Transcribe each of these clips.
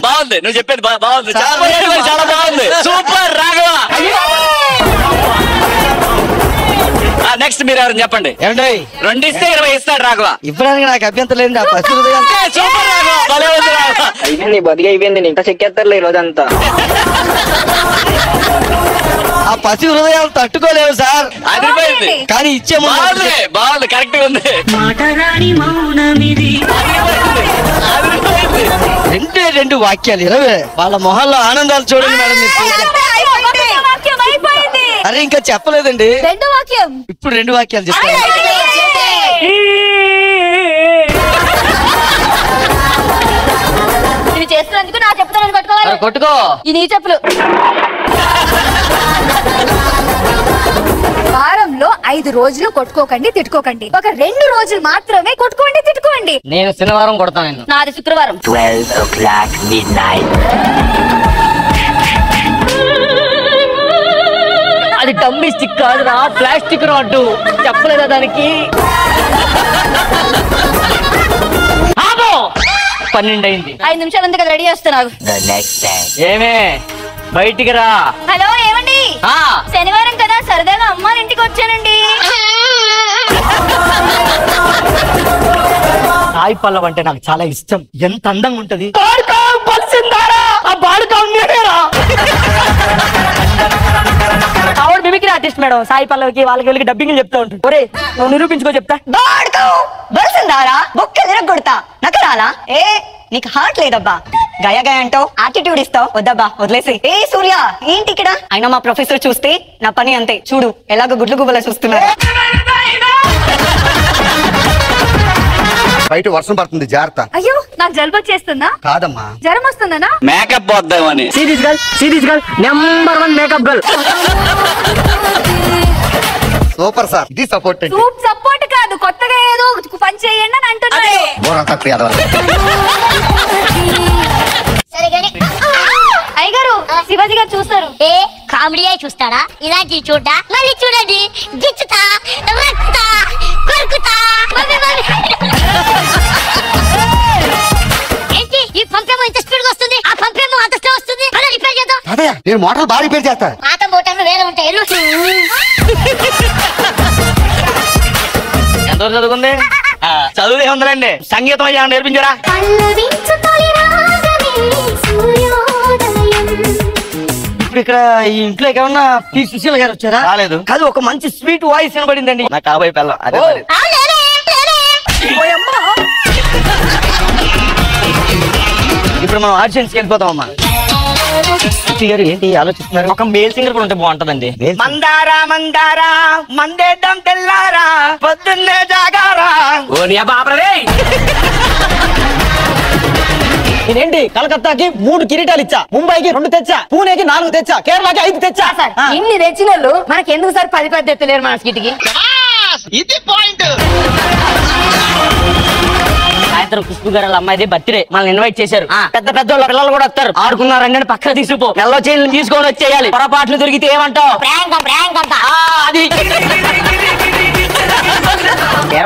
బాగుంది, నువ్వు చెప్పేది బాగుంది, చాలా బాగుంది, సూపర్ రాఘవ. నెక్స్ట్ మీరు ఎవరు చెప్పండి. 2 ఇస్తే 20 ఇస్తాడు రాఘవ. ఇవ్వడానికి నాకు అభ్యంతరం లేదు. సూపర్ రాఘవ, అయిపోయింది, బతికి అయిపోయింది. ఇంకా చెక్కేస్తారులే ఈ రోజంతా. ఆ పసి హృదయాలు తట్టుకోలేవు సార్. అదిపోయింది కానీ ఇచ్చే బాగుంది, కరెక్ట్ గా ఉంది. 2 వాక్యాలు 20. వాళ్ళ మొహాల్లో ఆనందాలు చూడండి మేడం. అరే ఇంకా చెప్పలేదండి. ఇప్పుడు 2 వాక్యాలు చెప్తాను. చేస్తున్నందుకు నా చెప్తాను పట్టుకోవాలి. కొట్టుకో ఈ నీ చెప్పులు. వారంలో 5 రోజులు కొట్టుకోకండి, తిట్టుకోకండి. ఒక 2 రోజులు మాత్రమే కొట్టుకోండి, తిట్టుకోండి. నేను శనివారం కొడతాను. నాది శుక్రవారం. 12 o'clock midnight. అది డమ్మీ స్టిక్ కాదురా, ప్లాస్టిక్ రాడ్డు. చెప్పలేదా దానికి? 12 అయింది. 5 నిమిషాలు ఉంది కదా, రెడీ చేస్తున్నావు. ఏమే బయటికి రా. హలో, ఏమండి? శనివారం కదా, సరదాగా అమ్మాయి ఇంటికి వచ్చానండి. సాయి పల్లవ్ అంటే నాకు చాలా ఇష్టం. ఎంత అందంగా ఉంటది. ఆవిడ మిమిక్రీ ఆర్టిస్ట్ మేడం. సాయి పల్లవికి వాళ్ళకి వెళ్ళి డబ్బింగ్ చెప్తా ఉంటుంది. ఒరే నువ్వు నిరూపించుకో చెప్తా. బలిసిందారా బొక్క తిరగొడతా నకరాలా? ఏ నీకు హార్ట్ లేదబ్బా. గయ గయ అంటావు, యాటిట్యూడ్ ఇస్తావు. వద్దబ్బా వదిలేసి. ఏ సూర్య ఏంటి ఇక్కడ? అయినా మా ప్రొఫెసర్ చూస్తే నా పని అంతే. చూడు ఎలాగో గుడ్లు గుబ్బలా చూస్తున్నారు. బయట వర్షం పడుతుంది, జాగ్రత్త. అయ్యో, నాకు జలుబు వచ్చేస్తుందా? కాదమ్మా, జ్వరం వస్తుందనా? మేకప్ పోద్దామని. Series girl number 1 makeup girl. Super sir. ఇది సపోర్ట్. సపోర్ట్ కాదు, కొత్తగా ఏదో పని చేయండి అని అంటున్నాడు. అయ్యగారు, శివాజీ గారు చూస్తారు. ఏ కామెడీ అయి చూస్తాడా? ఇలాంటివి చూడ్డా? మళ్ళీ చూడండి, గిచ్చుతా, రక్తా, కొరుకుతా. ఏంటి ఈ పంపేమో ఇంత స్పీడ్ గా వస్తుంది, ఆ పంపేమో అంత స్లో వస్తుంది. అలా రిపేర్ చేద్దాం. నేను మోటార్ బాగా రిపేర్ చేస్తా. పాత మోటార్లు వేరే ఉంటాయి. ఎంతవరకు చదువుకుంది? చదువు ఉందండి. సంగీతం అయ్యా నేర్పించారా? ఇప్పుడు ఇక్కడ ఈ ఇంట్లో ఏమన్నా పి సుశీల గారు వచ్చారా? రాలేదు. కాదు, ఒక మంచి స్వీట్ వాయిస్ వినబడిందండి. నా కాబోయే పిల్ల. అదే ఇప్పుడు మనం ఆడిషన్స్కి వెళ్ళిపోతామమ్మా. గారు ఏంటి ఆలోచిస్తున్నారు? ఒక మేల్ సింగర్ కూడా ఉంటే బాగుంటదండి. మందారా మందారా మందేద్దాం తెల్లారా పొద్దున్నే జాగారా. నేనేంటి కలకత్తాకి 3 కిరీటాలు ఇచ్చా, ముంబైకి 2 తెచ్చా, పూణేకి 4 తెచ్చా, కేరళకి 5 తెచ్చా. ఇన్ని తెచ్చిన వాళ్ళు మనకి ఎందుకు సార్ 10 ఎత్తలేరు మన స్కిట్కి? ఇది పాయింట్. సాయంత్రం ఖుష్బు గారు అమ్మాయిది బర్త్డే, మనల్ని ఇన్వైట్ చేశారు. పెద్ద పెద్ద పిల్లలు కూడా వస్తారు. ఆడుకున్నారండి పక్కన తీసుకుపో. నెలలో చైన్లు తీసుకొని వచ్చేయాలి. పొరపాట్లు దొరికితే ఏమంటావు? అది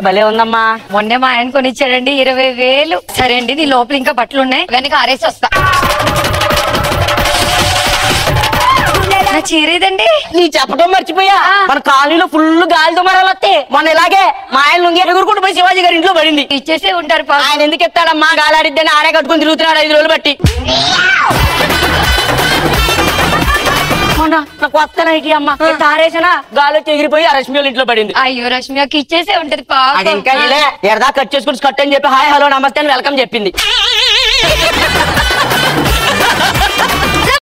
భలే ఉందమ్మా. మొన్నే మా ఆయన కొనిచ్చాడండి 20,000. సరే అండి, నీ లోపల ఇంకా బట్టలు ఉన్నాయి, వెనక ఆరేసి వస్తా. నా చీరేదండి. నీ చెప్పడం మర్చిపోయా, మన కాలనీలో ఫుల్ గాలితో మరాలు వస్తాయి. మొన్న ఇలాగే మా ఆయన లొంగి ఎగురుకుంటూ పోయి శివాజీ గారి ఇంట్లో పడింది. ఇచ్చేసే ఉంటారు. ఆయన ఎందుకు ఎత్తాడమ్మా? గాలాడిద్దని ఆరే కట్టుకుని తిరుగుతున్నాడు 5 రోజులు బట్టి. నాకు కొత్త నైటీ అమ్మ తారేసినా గాలి ఎగిరిపోయి ఆ రష్మి ఇంట్లో పడింది. అయ్యో, రష్మికి ఇచ్చేసే ఉంటది. అది ఇంకా ఎడదా కట్ చేసుకుని కట్ అని చెప్పి హాయ్ హలో నమస్తే అని వెల్కమ్ చెప్పింది.